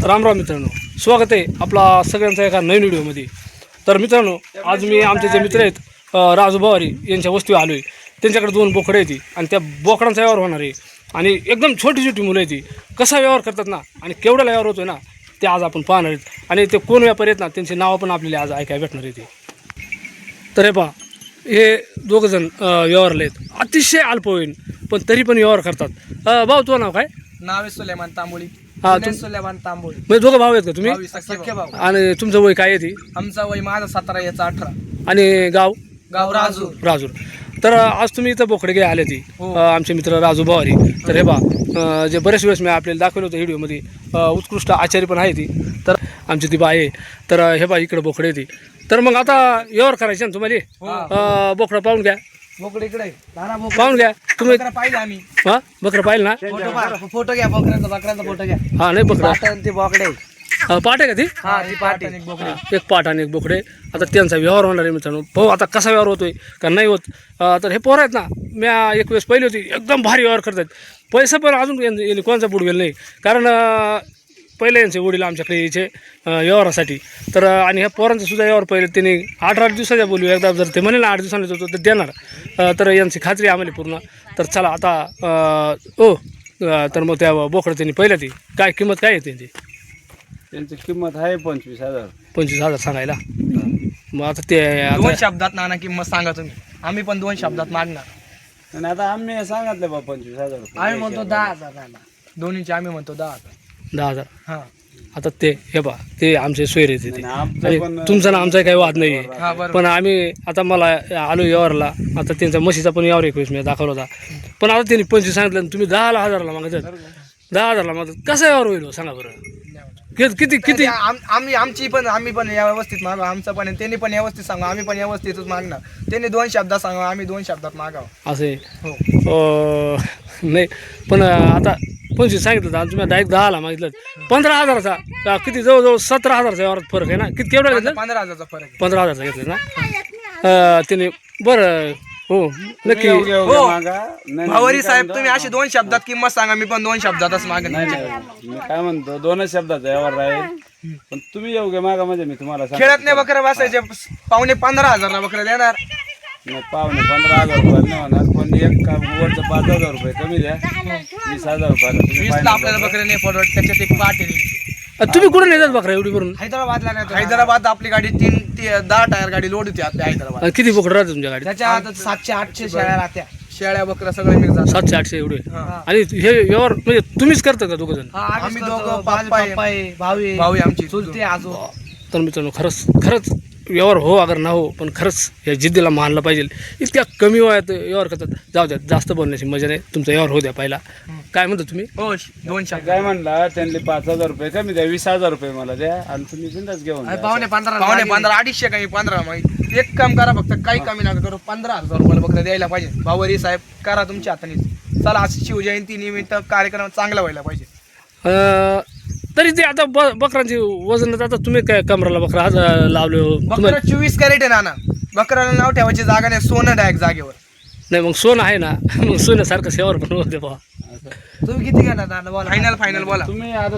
राम राम मित्रांनो, स्वागत आहे आपला सगळ्यांचा एका नवीन व्हिडिओमध्ये. तर मित्रांनो, आज मी आमचे जे मित्र आहेत राजू भवारी यांच्या वस्तीवर आलो आहे. त्यांच्याकडे 2 बोकडे आहेत आणि त्या बोकडांचा व्यवहार होणार आहे. आणि एकदम छोटी छोटी मुलं आहेत ती कसा व्यवहार करतात ना आणि केवढा व्यवहार होतो ना ते आज आपण पाहणार आहेत. आणि ते कोण व्यापारी आहेत ना त्यांची नावं पण आपल्याला आज ऐकायला भेटणार आहे. तर हे पहा, हे दोघंजण व्यवहारले आहेत. अतिशय अल्प होईल पण तरी पण व्यवहार करतात. भाऊ तुझं नाव काय? नाव आहे सुलेमान तांबोळी. हा, सुलेमान तांबोळी. म्हणजे दोघं भाऊ आहेत का तुम्ही? सख्खे भाऊ. आणि तुमचं वय काय आहे ती? आमचा वय माझा 17 याचा 18. आणि गाव? गाव राजूर. राजूर. तर आज तुम्ही इथं बोकडे घ्या आले ती आमचे मित्र राजू भवारी. तर हे बा जे बरेच वेळेस मी आपल्याला दाखवलं होतं व्हिडिओमध्ये, उत्कृष्ट आचारी पण आहे ती. तर आमची ती बा आहे. तर हे बा इकडे बोकडे ती. तर मग आता व्यवहार करायचे ना तुम्हाला. बोकडं पाहून घ्या. बोकडे इकडे पाहून घ्या तुम्ही. पाहिजे आम्ही. हां, बकरं पाहिलं ना? फोटो घ्या बकऱ्यांचा फोटो घ्या. हां, नाही बकरं ते बोकडे. पाट आहे का ती? हा, ती पाटी बोकडे. एक पाट आणि एक बोकडे. आता त्यांचा व्यवहार होणार आहे मित्रांनो. भाऊ आता कसा व्यवहार होतोय का नाही होत? तर हे पोरं आहेत ना, मी एक वेळेस पहिली होती, एकदम भारी व्यवहार करतात. पैसा पण अजून यांनी कोणाचा बुडवेल नाही. कारण पहिले यांचे वडील आमच्याकडे यायचे व्यवहारासाठी. तर आणि ह्या पोरांचा सुद्धा व्यवहार पहिले त्यांनी 8 दिवसाच्या बोलू. एकदा जर ते म्हणे ना 8 दिवसांनी होतो तर देणार. तर यांची खात्री आम्हाला पूर्ण. तर चला आता तर मग त्या बोकडं त्यांनी पहिल्या ती काय किंमत काय येते ती? त्यांची किंमत आहे 25,000. 25,000 सांगायला. मग आता ते 2 शब्दात नाना किंमत सांगा तुम्ही. आम्ही पण 2 शब्दात मागणार. आणि आता आम्ही सांगितलं बा 25,000 रुपये. आम्ही म्हणतो 10,000. दोन्हीचे आम्ही म्हणतो 10,000. 10,000. हा आता ते हे बा ते आमचे सोयरे येते ते. आमचं आणि पण तुमचा ना आमचा काही वाद नाही आहे. हा बरोबर. पण आम्ही आता मला आलो व्यवहारला. आता त्यांचा म्हशीचा पण व्यवहार एक वेळेस मी दाखवला होता. पण आता त्यांनी 25 सांगितलं आणि तुम्ही 10,000ला मागतात. 10,000ला मागतात. कसा व्यवहार होईल सांगा बरं? किती किती आम्ही पण व्यवस्थित मागा. आमचं पण त्यांनी पण व्यवस्थित सांगा. आम्ही पण व्यवस्थितच मागणार. त्यांनी 2 शब्दात सांगा, आम्ही 2 शब्दात मागावं. असे हो. नाही. पण आता 25 सांगितलं तर तुम्ही डायरेक्ट 10ला मागितलं. 15,000चा किती जवळजवळ 17,000चा व्यवहारात फरक आहे ना. किती केवढा घेतलं? 15,000चा फरक आहे. 15,000चा घेतलं ना त्याने. बरं, हो नक्की. हो. मागा. नाही, भावरी मी साहेब काय तुम्ही अशी 2 शब्दात किंमत सांगा. मी पण 2 शब्दातच मागणार. म्हणतो, मी काय म्हणतो 2 शब्दाचा व्यवहार राहील. पण तुम्ही योग्य मागा म्हणजे मी तुम्हाला सांगतो. खेळत नाही बकरं बसायचे. पावणे 15,000 बकरं देणार. नाही, पावणे 15,000 रुपये नाही होणार. पण एक वरचं 5,000 रुपये कमी द्या. 20,000 रुपयाला तुम्ही 20 ला आपल्याला बकरं नाही पडत. त्याच्यात एक पाट आहे. तुम्ही कुठे नेतात बकरा एवढी भरून? हैदराबादला नाही. हैदराबाद आपली गाडी 10 टायर गाडी लोड होती आपल्या हैदराबाद. किती बोकडं राहते तुमच्या गाडीत? त्याच्या 700-800 शेळ्या राहत्या. शेळ्या बकरं सगळे मिळून जातात. 700-800 एवढे. हा. आणि हे व्यवहार म्हणजे तुम्हीच करता का दोघं जण? आम्ही दोघं बाप्पा आहे, भाऊ आहे आमची चुलते आजो. तर मित्रांनो, खरंच व्यवहार हो अगर ना हो, पण खरंच या जिद्दीला मानलं पाहिजे. इतक्या कमी वयात व्यवहार करतात. जाऊ द्या, जास्त बोलण्याची मजा नाही. तुमचा व्यवहार हो द्या पहिला. काय म्हणता तुम्ही? हो 2 शब्द. काय म्हणला त्यांनी 5,000 रुपये कमी द्या. 20,000 रुपये मला द्या आणि तुम्ही बिंदास घेऊन जा. पावणे 15 250 कमी 15 मग एक काम करा, फक्त काही कमी नका करू. 15,000 रुपयाला बकरं द्यायला पाहिजे. भावरी साहेब करा तुमच्या हाताने. चला आज शिवजयंती निमित्त कार्यक्रम चांगला व्हायला पाहिजे. तरी ते आता बकरांची वजन आता तुम्ही काय कमराला बकरा आज लावले हो बकरा 24 कॅरेट आहे नाना. बकराला नाव ठेवायची जागा नाही. सोनं डायरेक्ट जागेवर. नाही मग सोनं आहे ना. मग सोन्यासारखं सेवार पण होते बा. तुम्ही किती घेणार नाना? बोला फायनल बोला.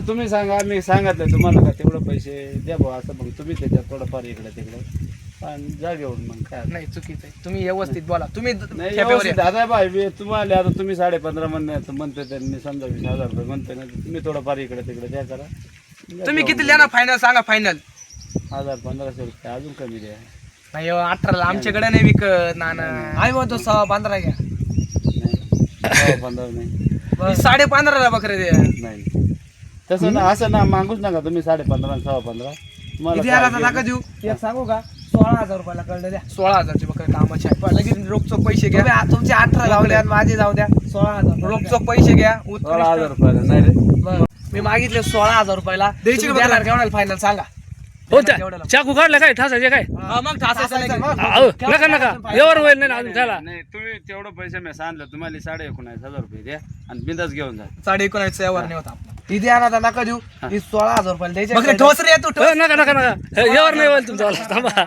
तुम्ही सांगा. मी सांगितलं तुम्हाला का तेवढं पैसे द्या भाऊ असं. मग तुम्ही त्याच्यात थोडंफार इकडे तिकडे आणि जा घेऊन. मग काय नाही चुकीचं आहे. तुम्ही व्यवस्थित बोला. तुम्ही नाही ठेप्यावर व्यवस्थित. या. दादा भाई तुम्हाला आता तुम्ही 15.5 म्हणते त्यांनी समजा 20,000 रुपये म्हणते ना. तुम्ही थोडंफार इकडे तिकडे द्या करा. तुम्ही किती द्या ना फायनल सांगा. फायनल 1,000-1,500 रुपये अजून कमी द्या. नाही 18ला आमच्याकडे नाही विकत नाना. आम्ही म्हणतो 15.5 घ्या. नाही 15 नाही. 15.5ला बकरे द्या. नाही तसं ना. असं ना मागूच नका तुम्ही. 15.5 15 किती आला नका देऊ. एक सांगू का? 16,000 रुपयाला कळलं द्या. 16,000ची बकरी कामाची आहे. लगेच रोखचोक पैसे घ्या. तुमचे 18 जाऊ द्या, माझे जाऊ द्या. 16,000 रोखचोक पैसे घ्या. 16,000 रुपयाला नाही रे. मी मागितले 16,000 रुपयाला. द्यायची केवढ्याला फायनल सांगा. हो त्या चाकू काढला काय ठासायचे काय? मग ठासायचं नाही. अहो, नका व्यवहार होईल नाही ना अजून त्याला. नाही तुम्ही तेवढं पैसे मी सांगितलं तुम्हाला 19,500 रुपये द्या आणि बिंदास घेऊन जा. 19,500 व्यवहार नाही होता आपला. ती द्या ना नका देऊ. ही 16,000 रुपयाला द्यायची. ठोस रे तू. नका व्यवहार नाही होईल तुमचा. थांबा.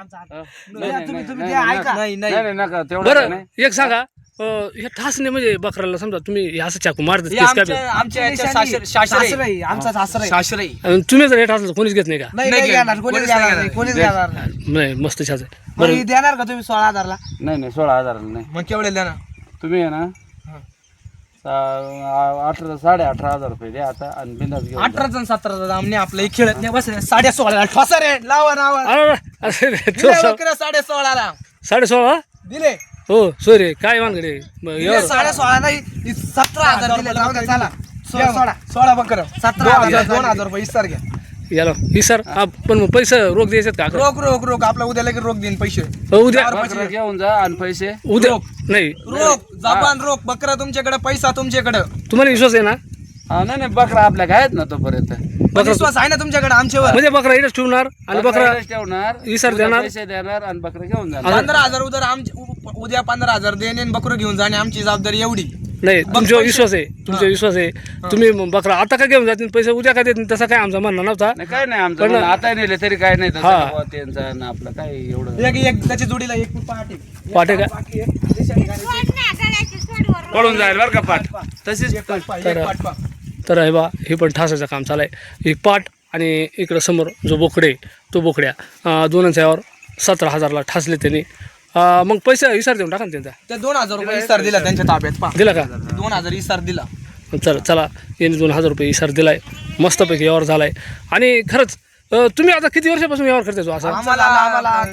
नाही तुम्ही द्या. ऐका. नाही नाही नका तेवढं बरं नाही. एक सांगा, ह्या ठासने म्हणजे बकराला समजा तुम्ही हे असं चाकू मारतात हे केस काय आमच्या याच्या सासरे आमचा सासरा सासरे आणि तुम्ही जर हे ठासलं तर कोणीच घेत नाही का नाही नाही नाही घेणार, घेणार कोणीच कोणीच घेणार नाही नाही कोणीच घेणार नाही नाही मस्त छाच आहे मग बरं ही देणार का तुम्ही 16,000ला नाही नाही 16,000 नाही मग केवढे द्या ना तुम्ही आहे ना हा. 18,500 रुपये द्या आता आणि बिंदास घेऊन जा. 18 आणि 17 आमने आपलं एक खेळत नाही बस 16.5 ठोसा रे लावा लावा अरे अरे दिले बकऱ्या 16.5 16.5 दिले हो सॉरी काय वानगडे एवढं 16,500 नाही 17,000 दिले जाऊ द्या चला सोडा 16 बकर 17,000 2,000 रुपये इस्तार घ्या याला ही सर पण मग पैसे रोख द्यायचे का रोख आपला उद्या लगेच रोख देईन पैसे उद्या बकरं घेऊन जा आणि पैसे उद्या नाही रोख जबान रोख बकरा तुमच्याकडे पैसा तुमच्याकडे तुम्हाला विश्वास आहे ना हा नाही नाही बकरा आपल्या आहेत ना तोपर्यंत विश्वास आहे ना तुमच्याकडे आमच्यावर म्हणजे बकरा इथेच ठेवणार आणि बकरा इथेच ठेवणार इसर उद्या देणार. पैसे देणार आणि बकरं घेऊन जाणार 15,000 उद्या 15,000 देणे आणि बकरं घेऊन जाणे आमची जबाबदारी एवढी नाही तुमच्यावर विश्वास आहे तुमचा विश्वास आहे तुम्ही मग बकरा आता काय घेऊन जातील पैसे उद्या काय देतील तसा काय आमचा म्हणणं नव्हता नाही काय नाही आमचं पण- म्हणणं. आता नेले तरी काय नाही तसं हा. बाबा त्यांचं आणि आपलं काय एवढं एक त्याच्या जोडीला एक पाठ आहे. पाटे का पडून जाईल बरं का पाठ तशीच एक पाठ पहा. तर आहे बा हे पण ठासाचं काम चालू आहे एक पाट आणि इकडं समोर जो बोकडे तो बोकड्या दोनांच्या यावर 17,000ला ठासले त्यांनी मग पैसे इसार देऊन टाका ना त्यांचा त्या 2,000 रुपये इस्तार दिला त्यांच्या ताब्यात पहा दिला का 2,000 इस्तार दिला चला यांनी 2,000 रुपये इसार दिलाय मस्तपैकी यावर झालाय आणि खरंच तुम्ही आता किती वर्षापासून यावर करते तो असं आम्हाला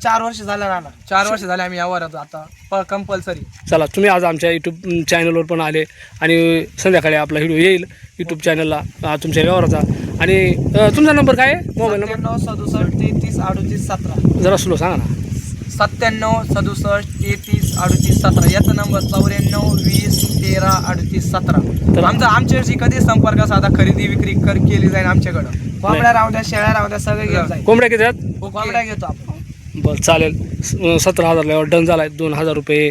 4 वर्ष झालं ना 4 वर्ष झाले आम्ही यावर आता कंपल्सरी चला तुम्ही आज आमच्या यूट्यूब चॅनलवर पण आले आणि संध्याकाळी आपला व्हिडिओ येईल यूट्यूब चॅनलला तुमच्या व्यवहाराचा आणि तुमचा नंबर काय आहे मोबाईल नंबर 97 37 38 17 जरा स्लो सांगा ना 97 67 33 38 17 याचा नंबर 94 20 13 38 17 तर आमच्याशी कधी संपर्क साधा खरेदी विक्री केली जाईल आमच्याकडं कोंबड्या राहू द्या शेळ्या राहू द्या सगळे घेऊन जाईल कोंबड्या किती आहेत कोंबड्या घेतो आपण बरं चालेल 17,000ला यावर डन झाला आहे 2,000 रुपये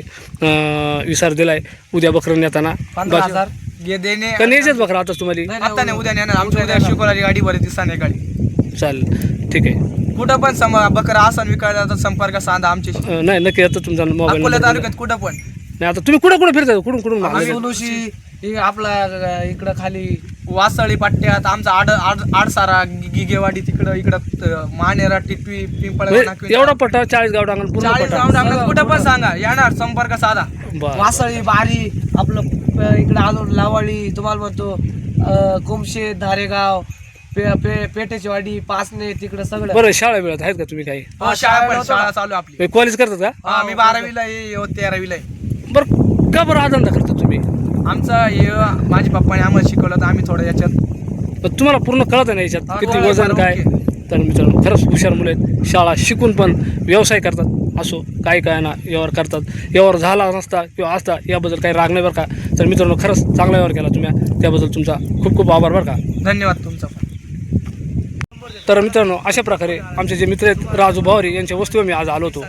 विसार दिलाय उद्या बकरं नेताना 15,000 घे देणे का न्यायचेच बकरं आता तुम्हाला आता नाही उद्या नेणार आमच्या उद्या शुक्रवारी गाडी बरेच दिवसाने गाडी चालेल ठीक आहे कुठं पण बकरा आसन विकायला तर संपर्क साधा आमच्याशी नाही नक्की आता तुमचा मोबाईल अकोला नंबर तालुक्यात कुठं पण नाही आता तुम्ही कुठं फिरता कुठून आम्ही मागे? सोलूशी हे आपला इकडं खाली वासळी पट्ट्यात आमचा आडसारा गिगेवाडी इकडं मानेरा टिटवी पिंपळ म्हणजे एवढा पट्टा 40 गाव डांगण पूर्ण 40 पट्टा राऊंड आम्हाला कुठं पण सांगा येणार संपर्क साधा बरं वासळी बारी आपलं इकडं अजून लावाळी तुम्हाला म्हणतो कुमशे धारेगाव पेटेची वाडी पासने तिकडं सगळं बरं शाळा मिळत आहेत का तुम्ही काही शाळा चालू आहे आपली कॉलेज करतात का हा मी 12वीला आहे 13वीला आहे बरं का बरं हा धंदा करता तुम्ही आमचा हे माझ्या पप्पाने आम्हाला शिकवलं तर आम्ही थोडं याच्यात पण तुम्हाला पूर्ण कळत नाही याच्यात हा, किती हो, वजन बरोबर, काय तर मित्रांनो खरंच हुशार मुलं आहेत शाळा शिकून पण व्यवसाय करतात असो काय काय ना यावर करतात यावर झाला नसता किंवा असता याबद्दल काही राग नाही बरं का तर मित्रांनो खरंच चांगला व्यवहार केला तुम्ही त्याबद्दल तुमचा खूप खूप आभार बरं का धन्यवाद तुमचा पण तर मित्रांनो अशा प्रकारे आमचे जे मित्र आहेत राजू भावरे यांच्या वस्तूवर मी आज आलो होतो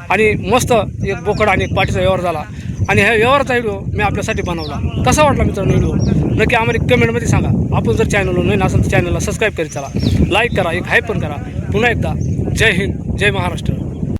आणि मस्त एक बोकड आणि एक पाठीचा व्यवहार झाला आणि ह्या व्यवहाराचा व्हिडिओ मी आपल्यासाठी बनवला कसा वाटला मित्रांनो व्हिडिओ नक्की आम्हाला कमेंटमध्ये सांगा आपण जर चॅनलवर नवीन असेल तर चॅनलला सबस्क्राईब करीत चला लाईक करा एक हाईप पण करा पुन्हा एकदा जय हिंद जय महाराष्ट्र